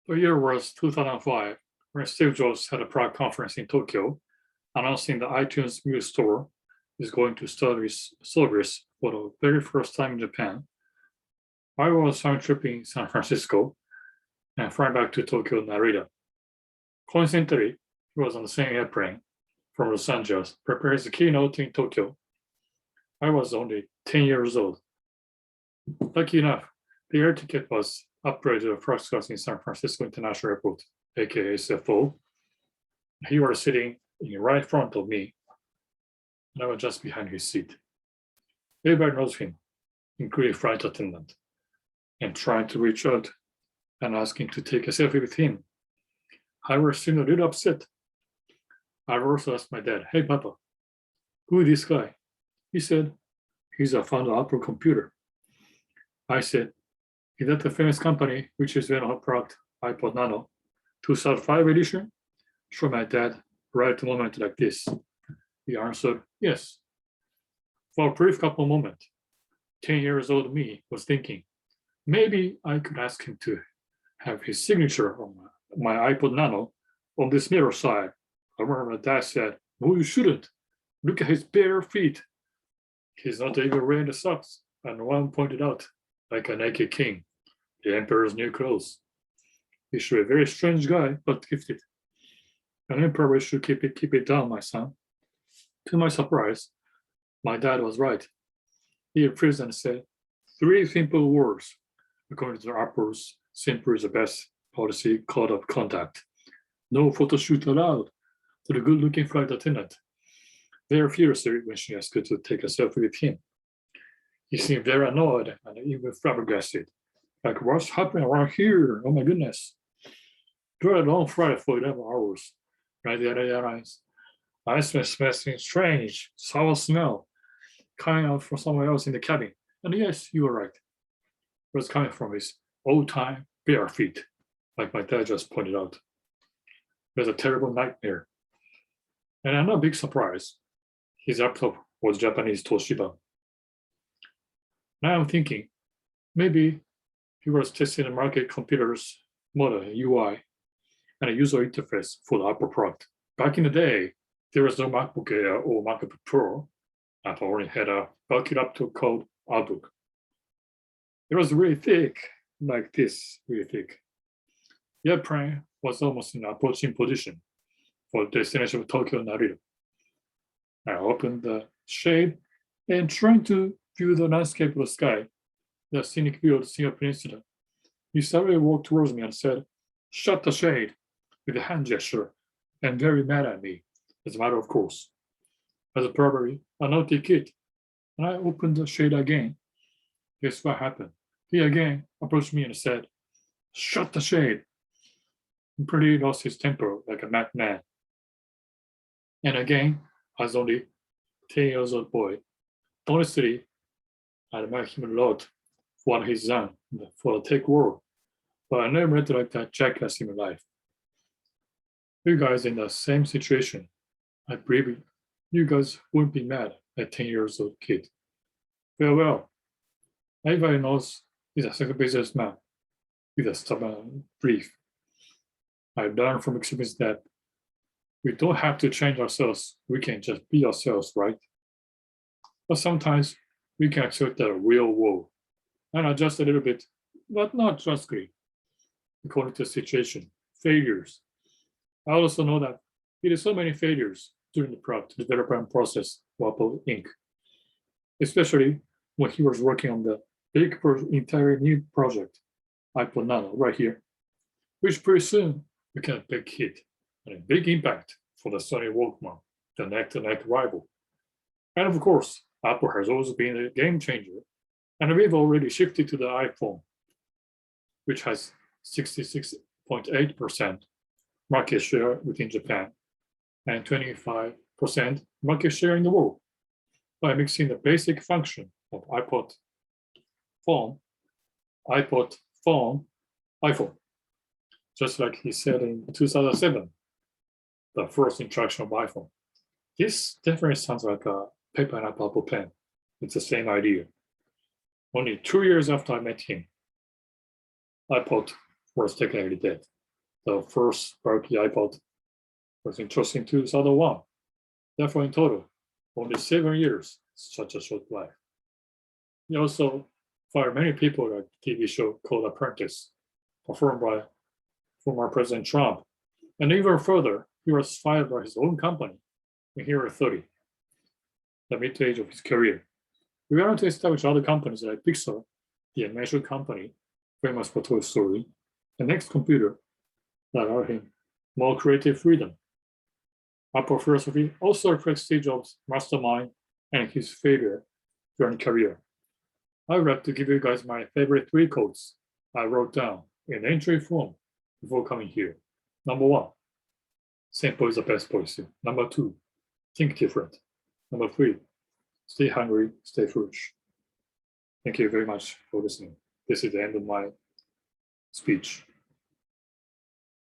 The year was 2005, when Steve Jobs had a product conference in Tokyo, announcing the iTunes Music Store is going to start its service for the very first time in Japan. I was on trip in San Francisco and flying back to Tokyo Narita. Coincidentally, he was on the same airplane from Los Angeles, preparing his keynote in Tokyo. I was only 10 years old. Lucky enough, the air ticket was upgraded to first class in San Francisco International Airport, aka SFO. He was sitting in right front of me, and I was just behind his seat. Everybody knows him, including flight attendant, and trying to reach out and ask him to take a selfie with him. I was still a little upset. I also asked my dad, "Hey, Papa, who is this guy?" He said, "He's a founder of Apple Computer." I said, "Is that the famous company which is when our product, iPod Nano, 2005 edition?" Show my dad right at the moment like this. He answered, "Yes." For a brief couple moments, 10 years old me was thinking, maybe I could ask him to have his signature on my iPod Nano on this mirror side. I remember my dad said, "No, you shouldn't. Look at his bare feet. He's not even wearing the socks." And one pointed out, like a naked king, the emperor's new clothes. He should be a very strange guy, but gifted. An emperor should keep it down, my son. To my surprise, my dad was right. He refused and said, 3 simple words. According to Apple's simple is the best policy code of conduct. No photo shoot allowed to the good-looking flight attendant. Very furiously when she asked her to take a selfie with him. He seemed very annoyed and even flabbergasted. Like, what's happening around here? Oh my goodness. During a long flight for 11 hours, right the airlines, I smelled something strange, sour smell coming out from somewhere else in the cabin. And yes, you were right. It was coming from his old-time bare feet, like my dad just pointed out. It was a terrible nightmare. And another big surprise, his laptop was Japanese Toshiba. Now I'm thinking, maybe he was testing the market computer's model, UI, and a user interface for the Apple product. Back in the day, there was no MacBook Air or MacBook Pro. Apple only had a bulky laptop called Outlook. It was really thick, like this, really thick. The airplane was almost in approaching position for the destination of Tokyo Narita. I opened the shade and trying to view the landscape of the sky, the scenic view of the Single Peninsula. He suddenly walked towards me and said, "Shut the shade," with a hand gesture, and very mad at me, as a matter of course. As probably a naughty kid, and I opened the shade again. Guess what happened? He again approached me and said, "Shut the shade." He pretty lost his temper like a madman. And again, I was only 10 years old boy. Honestly, I admire him a lot for what he's done for the tech world, but I never met like that jackass in my life. You guys in the same situation, I believe you guys wouldn't be mad at 10 years old kid. Well, everybody knows he's a second businessman with a stubborn brief. I learned from experience that we don't have to change ourselves. We can just be ourselves, right? But sometimes we can accept the real world and adjust a little bit, but not drastically, according to the situation. Failures. I also know that he did so many failures during the product development process for Apple Inc., especially when he was working on the big entire new project, iPod Nano, right here, which pretty soon became a big hit and a big impact for the Sony Walkman, the neck-to-neck rival. And of course, Apple has always been a game changer, and we've already shifted to the iPhone, which has 66.8% market share within Japan and 25% market share in the world by mixing the basic function of iPod phone, iPhone, just like he said in 2007, the first introduction of iPhone. This definitely sounds like a paper and apple pen. It's the same idea. Only 2 years after I met him, iPod was technically dead. The first bulky iPod was introduced in 2001. Therefore, in total, only 7 years, such a short life. He also fired many people at a TV show called Apprentice, performed by former President Trump. And even further, he was fired by his own company when he was 30, the mid-age of his career. He went on to establish other companies like Pixar, the animation company, famous for Toy Story, and Next Computer, that allowed him more creative freedom. Apple philosophy also reflects Steve Jobs' mastermind and his failure during career. I would like to give you guys my favorite 3 quotes I wrote down in entry form before coming here. Number 1, simple is the best policy. Number 2, think different. Number 3, stay hungry, stay foolish. Thank you very much for listening. This is the end of my speech.